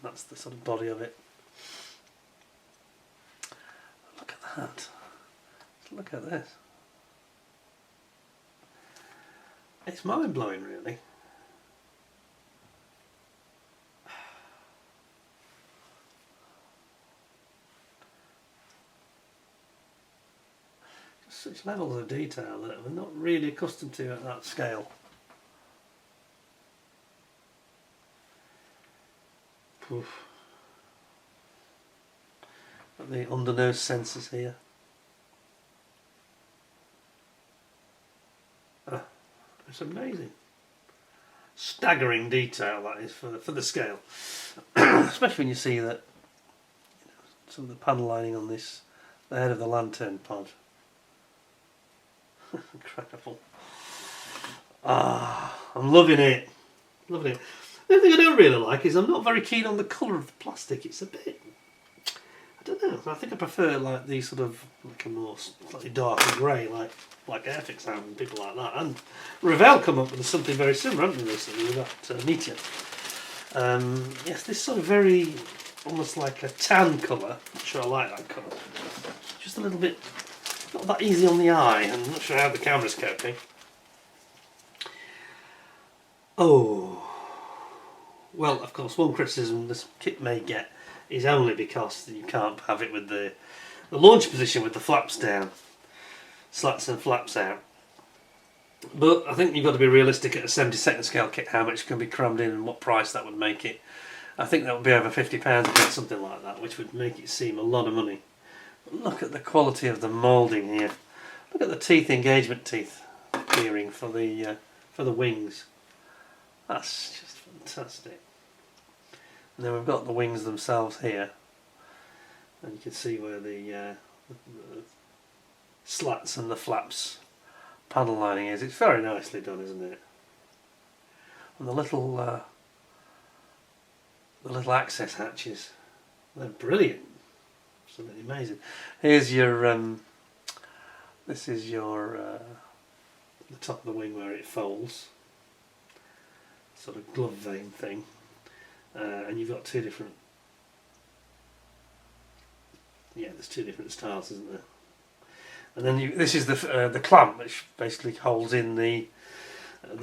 That's the sort of body of it. Look at that. Look at this. It's mind-blowing, really. Such levels of detail that we're not really accustomed to at that scale. Oof. Got the undernose sensors here. It's amazing. Staggering detail that is for the scale. Especially when you see that some of the panel lining on this, the head of the lantern pod. Incredible. I'm loving it. Loving it. The only thing I don't really like is I'm not very keen on the colour of the plastic. It's a bit, I don't know, I think I prefer like these sort of like a more slightly darker grey, like Airfix have and people like that. And Revell come up with something very similar, haven't they, recently, with that Meteor. Yes, this sort of very, almost like a tan colour. I'm not sure I like that colour. Just a little bit, not that easy on the eye. I'm not sure how the camera's coping. Oh, well, of course, one criticism this kit may get is only because you can't have it with the launch position with the flaps down, slats and flaps out. But I think you've got to be realistic at a 72nd scale kit how much can be crammed in and what price that would make it. I think that would be over £50 to get something like that, which would make it seem a lot of money. But look at the quality of the moulding here. Look at the teeth, engagement teeth appearing for the wings. That's just fantastic. And then we've got the wings themselves here, and you can see where the slats and the flaps panel lining is. It's very nicely done, isn't it? And the little access hatches, they're brilliant. Absolutely amazing. Here's your this is your the top of the wing where it folds, sort of glove vein thing, and you've got two different, there's two different styles, isn't there? And then this is the clamp, which basically holds in the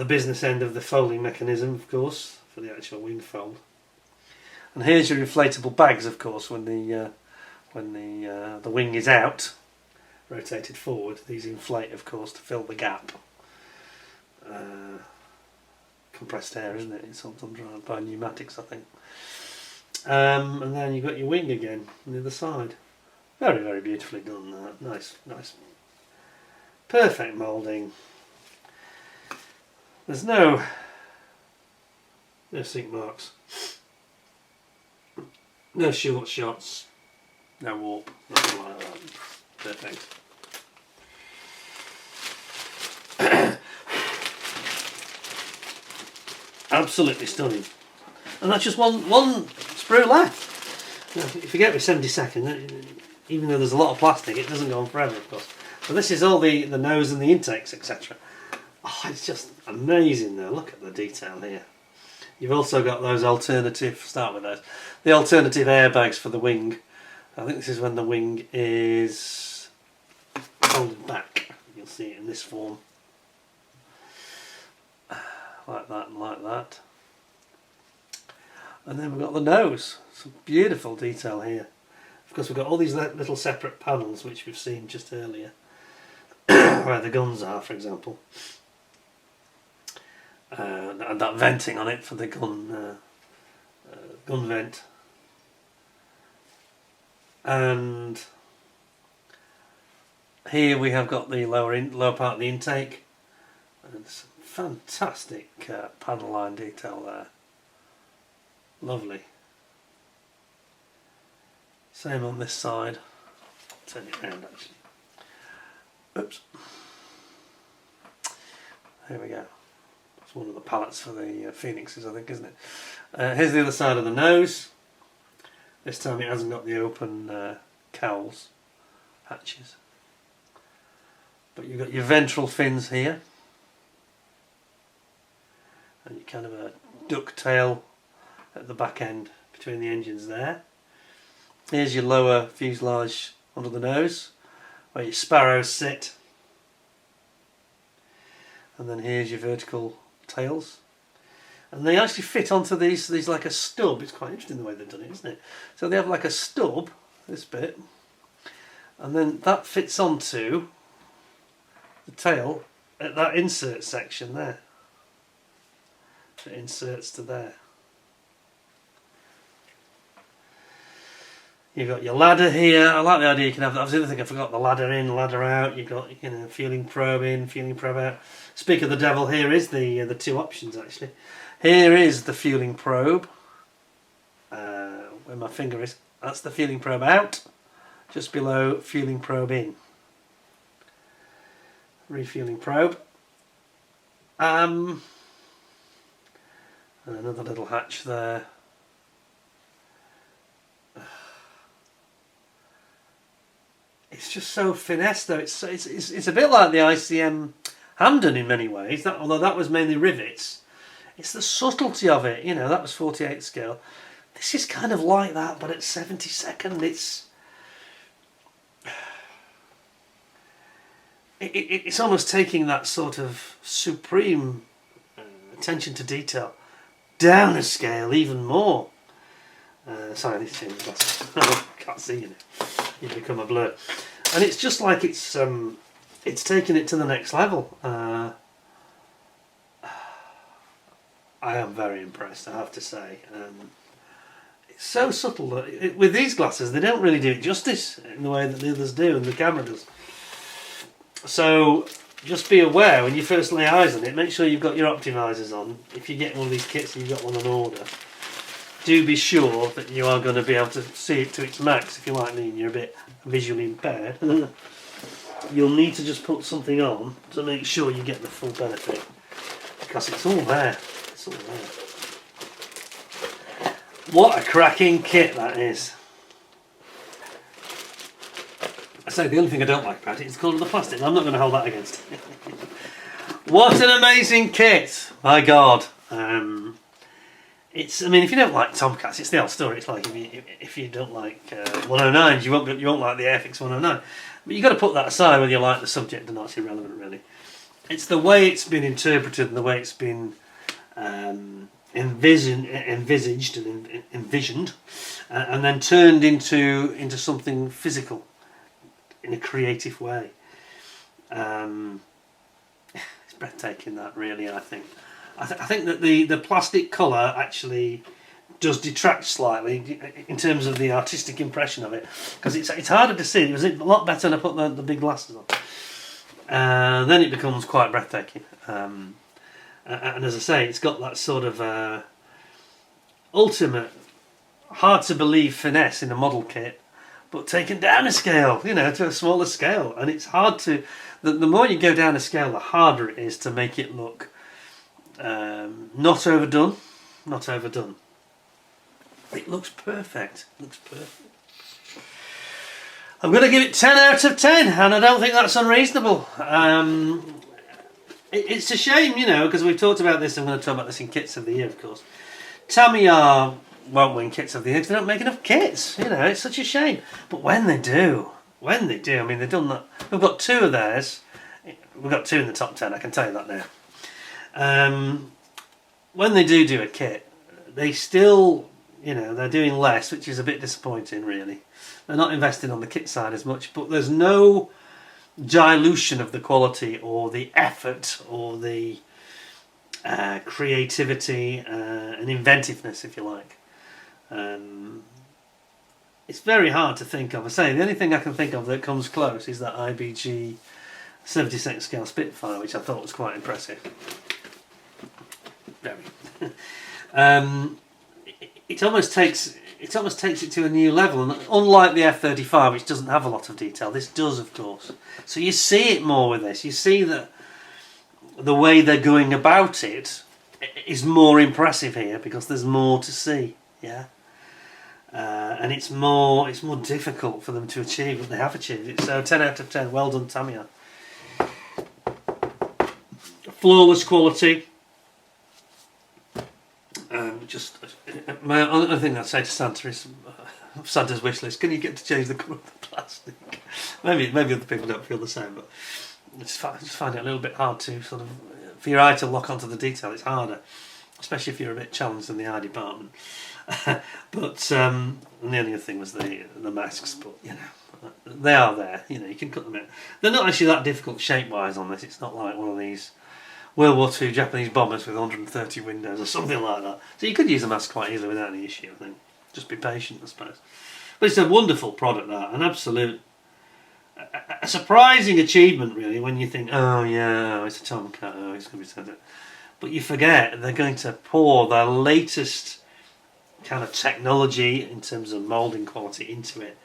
business end of the folding mechanism, of course, for the actual wing fold. And here's your inflatable bags, of course, when the wing is out, rotated forward. These inflate, of course, to fill the gap. Compressed air, isn't it? It's something driven by pneumatics, I think. And then you've got your wing again on the other side. Very, very beautifully done. Nice, perfect moulding. There's no sink marks, no short shots, no warp, nothing like that. Perfect. Absolutely stunning. And that's just one sprue left. Now, if you get with 72nd, even though there's a lot of plastic, it doesn't go on forever, of course. But this is all the nose and the intakes, etc. Oh, it's just amazing though. Look at the detail here. You've also got those alternative, start with those, the alternative airbags for the wing. I think this is when the wing is folded back. You'll see it in this form. Like that and like that. And then we've got the nose. Some beautiful detail here. Of course, we've got all these little separate panels which we've seen just earlier, where the guns are, for example, and that venting on it for the gun vent. And here we have got the lower part of the intake, and some fantastic panel line detail there. Lovely. Same on this side. turn it around actually. Oops. Here we go. It's one of the pallets for the Phoenixes, I think, isn't it? Here's the other side of the nose. This time it hasn't got the open cowls, hatches. But you've got your ventral fins here. And you kind of a ducktail at the back end between the engines there. Here's your lower fuselage under the nose, where your sparrows sit. And then here's your vertical tails. And they actually fit onto these like a stub. It's quite interesting the way they've done it, isn't it? So they have like a stub, this bit, and then that fits onto the tail at that insert section there. It inserts to there. You've got your ladder here. I like the idea you can have that. I was the other thing I forgot, the ladder in, ladder out. You've got, you know, fueling probe in, fueling probe out. Speak of the devil, here is the two options actually. Here is the fueling probe. Where my finger is, that's the fueling probe out. Just below fueling probe in. Refueling probe. And another little hatch there. It's just so finesse though. It's a bit like the ICM Hamden in many ways. Although that was mainly rivets, it's the subtlety of it. You know, that was 48 scale. This is kind of like that, but at 72nd. It's almost taking that sort of supreme attention to detail down a scale even more. Sorry, I need to change the glasses. I can't see you. You become a blur, and it's just like it's taken it to the next level. I am very impressed, I have to say. It's so subtle that with these glasses they don't really do it justice in the way that the others do and the camera does. So just be aware when you first lay eyes on it, make sure you've got your optimizers on. If you get one of these kits and you've got one on order, do be sure that you are going to be able to see it to its max. If you're like me and you're a bit visually impaired, you'll need to just put something on to make sure you get the full benefit, because it's all there. It's all there. What a cracking kit that is. I say the only thing I don't like about it is the colour of the plastic, and I'm not going to hold that against it. What an amazing kit! My God. I mean, if you don't like Tomcats, it's the old story. It's like if you don't like 109s, you won't like the Airfix 109. But you've got to put that aside whether you like the subject or not. It's irrelevant, really. It's the way it's been interpreted and the way it's been envisaged and envisioned, and then turned into something physical in a creative way. It's breathtaking, that, really, I think. I think that the plastic colour actually does detract slightly in terms of the artistic impression of it, because it's harder to see. It was a lot better when I put the big glasses on. Then it becomes quite breathtaking. And as I say, it's got that sort of ultimate, hard to believe finesse in a model kit, but taken down a scale, you know, to a smaller scale. And it's hard to, the more you go down a scale, the harder it is to make it look not overdone. It looks perfect. I'm going to give it 10 out of 10, and I don't think that's unreasonable. It's a shame, you know, because we've talked about this. I'm going to talk about this in Kits of the Year, of course. Tamiya won't win Kits of the Year because they don't make enough kits. You know, it's such a shame. But when they do, I mean, they've done that. We've got two of theirs. We've got two in the top 10, I can tell you that now. When they do a kit, they still, you know, they're doing less, which is a bit disappointing, really. They're not investing on the kit side as much, but there's no dilution of the quality or the effort or the creativity and inventiveness, if you like. It's very hard to think of. I say, the only thing I can think of that comes close is that IBG 76 scale Spitfire, which I thought was quite impressive. Very. It almost takes, it almost takes it to a new level. And unlike the F-35, which doesn't have a lot of detail, this does, of course. So you see it more with this. You see that the way they're going about it is more impressive here because there's more to see. Yeah. And it's more difficult for them to achieve, but they have achieved it. So 10 out of 10. Well done, Tamiya. Flawless quality. Just my only thing I'd say to Santa is Santa's wish list. Can you get to change the colour of the plastic? Maybe other people don't feel the same, but I just find it a little bit hard to sort of for your eye to lock onto the detail. It's harder, especially if you're a bit challenged in the eye department. But and the only other thing was the masks. But you know, they are there. You know, you can cut them out. They're not actually that difficult shape-wise on this. It's not like one of these World War II Japanese bombers with 130 windows or something like that. So you could use a mask quite easily without any issue, I think. Just be patient, I suppose. But it's a wonderful product, that. An absolute... A surprising achievement, really, when you think, oh, yeah, it's a Tomcat, oh, it's going to be something. But you forget they're going to pour their latest kind of technology in terms of moulding quality into it.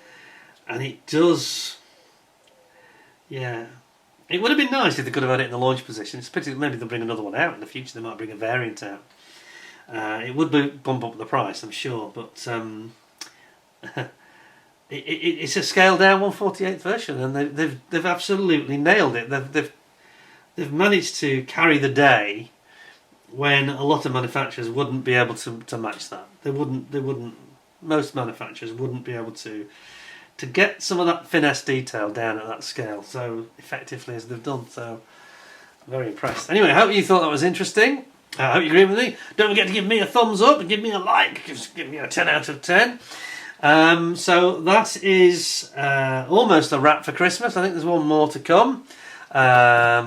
And it does... Yeah... It would have been nice if they could have had it in the launch position. It's pity maybe they'll bring another one out in the future. They might bring a variant out. It would bump up the price, I'm sure, but it's a scaled down 1/48th version, and they've absolutely nailed it. They've managed to carry the day when a lot of manufacturers wouldn't be able to match that. They wouldn't. Most manufacturers wouldn't be able to get some of that finesse detail down at that scale so effectively as they've done. So, very impressed. Anyway, I hope you thought that was interesting. I hope you agree with me. Don't forget to give me a thumbs up and give me a like. Give me a 10 out of 10. So that is almost a wrap for Christmas. I think there's one more to come. I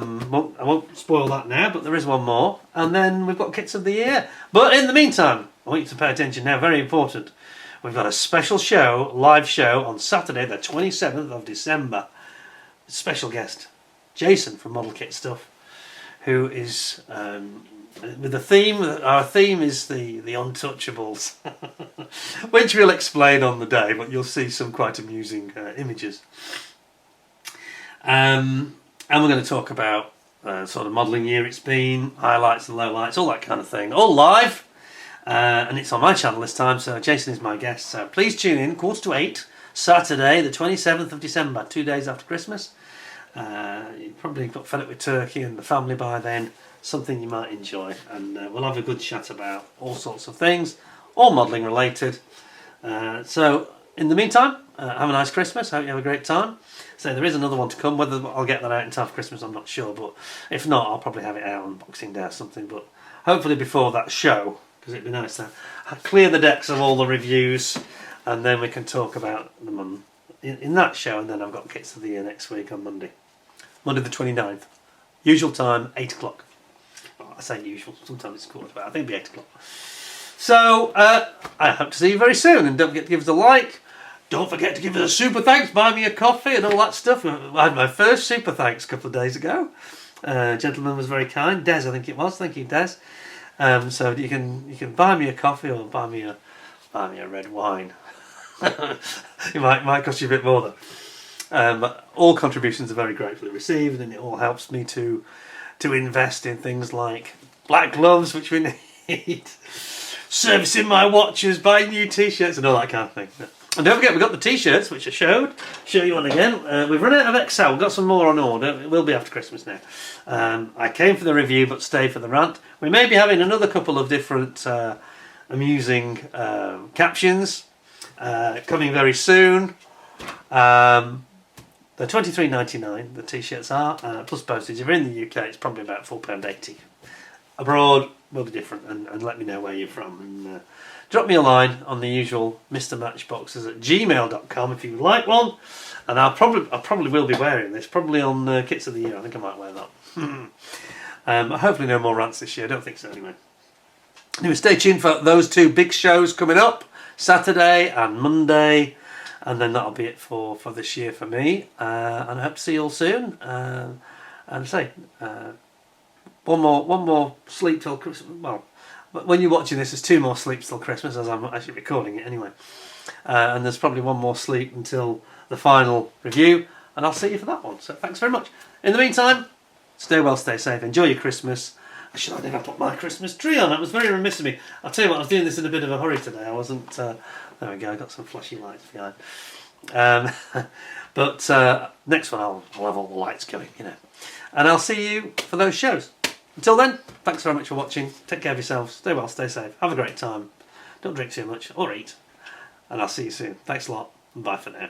won't spoil that now, but there is one more. And then we've got Kits of the Year. But in the meantime, I want you to pay attention now, very important. We've got a special show, live show, on Saturday the 27th of December. Special guest, Jason from Model Kit Stuff, who is with the theme. Our theme is the Untouchables, which we'll explain on the day, but you'll see some quite amusing images. And we're going to talk about sort of modelling year it's been, highlights and lowlights, all that kind of thing, all live. And it's on my channel this time, so Jason is my guest. So please tune in, 7:45, Saturday, the 27th of December, 2 days after Christmas. You probably got fed up with turkey and the family by then. Something you might enjoy, and we'll have a good chat about all sorts of things, all modelling related. So in the meantime, have a nice Christmas. Hope you have a great time. So there is another one to come. Whether I'll get that out in time for Christmas, I'm not sure, but if not, I'll probably have it out on Boxing Day or something. But hopefully before that show, because it'd be nice to clear the decks of all the reviews, and then we can talk about them in that show. And then I've got Kits of the Year next week on Monday the 29th. Usual time, 8 o'clock. Well, I say usual, sometimes it's quarter to 8. I think it'll be 8 o'clock. So I hope to see you very soon, and don't forget to give us a like. Don't forget to give us a super thanks, buy me a coffee and all that stuff. I had my first super thanks a couple of days ago. Gentleman was very kind. Des, I think it was. Thank you, Des. So you can buy me a coffee or buy me a red wine. It might cost you a bit more though. But all contributions are very gratefully received, and it all helps me to invest in things like black gloves, which we need, servicing my watches, buying new t-shirts and all that kind of thing. And don't forget, we've got the t-shirts, which I show you one again. We've run out of XL, we've got some more on order. It will be after Christmas now. I came for the review but stay for the rant. We may be having another couple of different amusing captions coming very soon. They're £23.99, the t-shirts are, plus postage. If you're in the UK, it's probably about £4.80. Abroad will be different, and let me know where you're from. And drop me a line on the usual mrmatchboxes@gmail.com if you would like one. And I probably will be wearing this, probably on Kits of the Year. I think I might wear that. Hopefully no more rants this year, I don't think so anyway. Anyway, stay tuned for those two big shows coming up, Saturday and Monday. And then that'll be it for this year for me. And I hope to see you all soon. And say, one more sleep till Christmas. Well, But when you're watching this, there's 2 more sleeps till Christmas, as I'm actually recording it anyway. And there's probably 1 more sleep until the final review, and I'll see you for that one. So thanks very much. In the meantime, stay well, stay safe, enjoy your Christmas. Should I never put my Christmas tree on? That was very remiss of me. I'll tell you what, I was doing this in a bit of a hurry today. I wasn't... there we go, I got some flashy lights behind. But next one I'll have all the lights going, you know. And I'll see you for those shows. Until then, thanks very much for watching. Take care of yourselves. Stay well, stay safe. Have a great time. Don't drink too much or eat. And I'll see you soon. Thanks a lot. And bye for now.